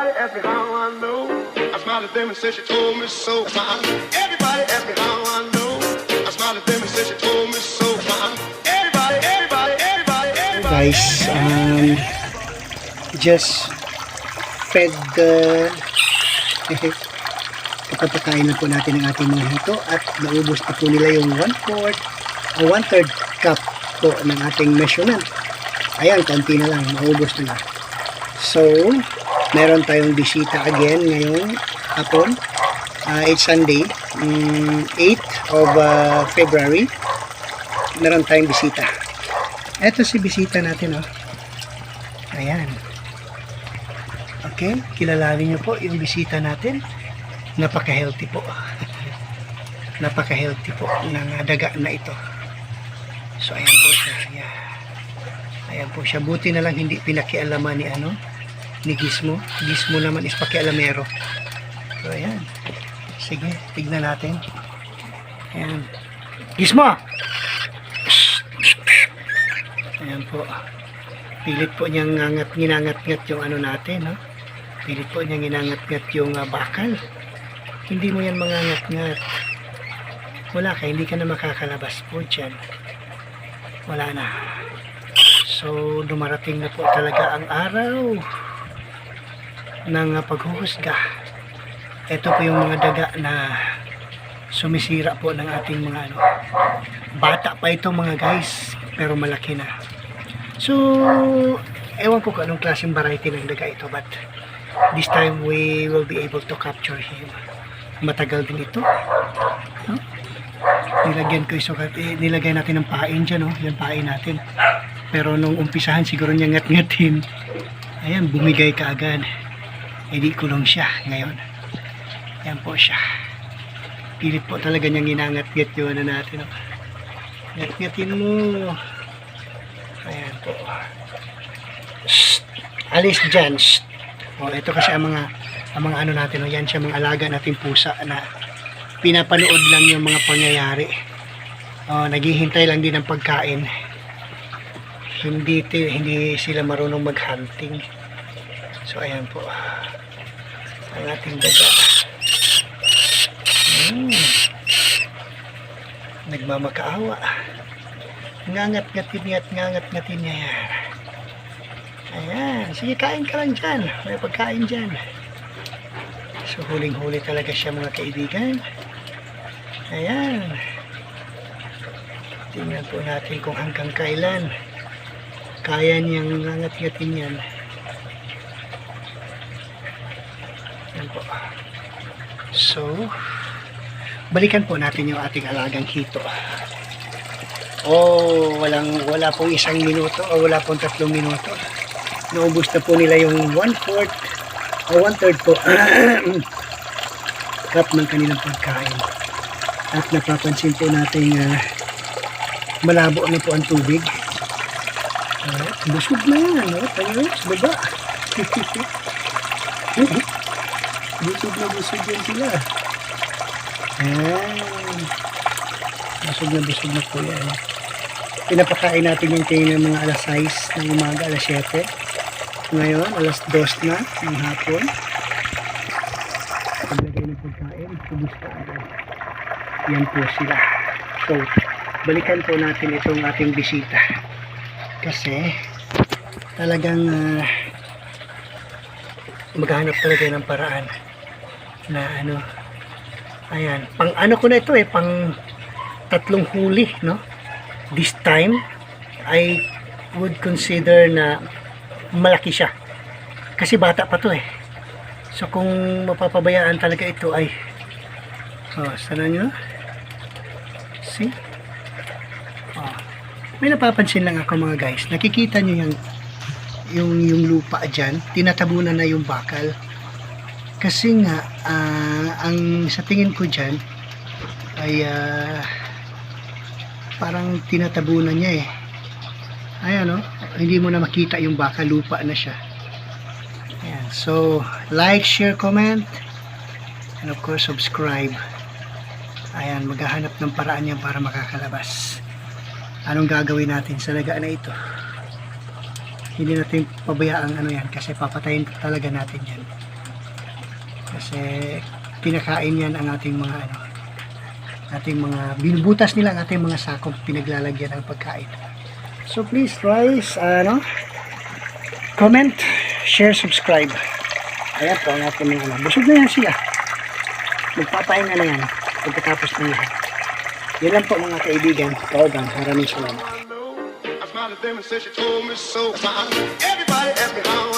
Everybody ask me how I know. I smiled at them and said she told me so. Everybody ask me how I know. I smiled at them and said she told me so. Everybody. Guys, just fed kapapakain na po natin ang ating mga hito at naubos na po nila yung 1/4 o 1/3 cup po ng ating measurement. Ayan, konti na lang, maubos na lang. So, meron tayong bisita again ngayong hapon. It's Sunday, 8th of February. Meron tayong bisita. Eto si bisita natin, oh. Ayan. Okay, kilalanin niyo po yung bisita natin. Napaka-healthy po. Napaka-healthy po ng daga na ito. So, ayan po siya. Ayan. Ayan po siya. Buti na lang hindi pinakialaman ni Gizmo. Gizmo naman is pakialamero. So, ayan. Sige, tignan natin. Ayan. Gizmo! Ayan po. Pilit po niyang ginangat-ngat yung natin, no? Pilit po niyang ginangat-ngat yung bakal. Hindi mo yan mangangat-ngat. Wala ka, hindi ka na makakalabas po dyan. Wala na. So, dumarating na po talaga ang araw ng paghuhusga. Ito po yung mga daga na sumisira po ng ating mga bata pa ito mga guys, pero malaki na. So, ewan ko kung anong klaseng variety ng daga ito, but this time we will be able to capture him. Matagal din ito. No? Nilagyan ko nilagay natin ng pain dyan, no? Yan pain natin. Pero nung umpisahan siguro niya ngat-ngatin. Ayan, bumigay ka agad. Hindi kulong siya ngayon. Ayan po siya. Pilit po talaga niyang ginangat-ngat yung natin. No? Ngat-ngatin mo. Ayan po. Shh. Alis dyan. Shh. O, ito kasi ang mga natin. O, yan siya mga alaga nating pusa na pinapanood lang yung mga pangyayari. O, naghihintay lang din ng pagkain. Hindi sila marunong mag-hunting. So, ayan po. Ang ating daga. Nagmamakaawa. Ngangat-ngatin niya yan. Ayan. Sige, kain ka lang dyan. May pagkain dyan. So, huling-huli talaga siya mga kaibigan. Ayan. Tingnan po natin kung hanggang kailan kaya niyang ngangat-ngatin yan. Ayan po. So, balikan po natin yung ating alagang hito. Wala pong 1 minuto o wala pong 3 minuto. Naubos na po nila yung 1/4 o 1/3 po cup ng kanilang pagkain. At napapansin po natin malabo na po ang tubig. Busog na yan, no? Tayo sa baba. Busog yan sila. Busog na po yan. Pinapakain natin yung kayo ng mga alas 6 ng umaga, alas 7. Ngayon, alas 2 na ng hapon. Paglagay ng pagkain, kubos ka agad. Yan po sila. So, balikan po natin itong ating bisita. Kasi, talagang maghanap talaga ng paraan na ayan, pang ko na ito pang 3 huli, no? This time, I would consider na malaki siya. Kasi bata pa to So, kung mapapabayaan talaga ito ay sana nyo? See? May napapansin lang ako mga guys. Nakikita nyo yung lupa dyan. Tinatabunan na yung bakal. Kasi nga, ang sa tingin ko dyan ay parang tinatabunan niya ayan hindi mo na makita yung baka, lupa na siya. Ayan. So like, share, comment, and of course subscribe. Ayan, maghahanap ng paraan yan para makakalabas. Anong gagawin natin sa laga na ito? Hindi natin pabayaan yan kasi papatayin talaga natin yan. Kasi kinakain yan ang ating mga ano, ating mga binubutas nila ang ating mga sakop, pinaglalagyan ng pagkain. So please guys, comment, share, subscribe. Ayan po ang ating mga ano. Busog na yan sila. Magpapahinga na yan pagkatapos ng lahat. Yan lang po mga kaibigan. Kauban, maraming salamat. I smiled at them and said she told me so. Everybody asked me how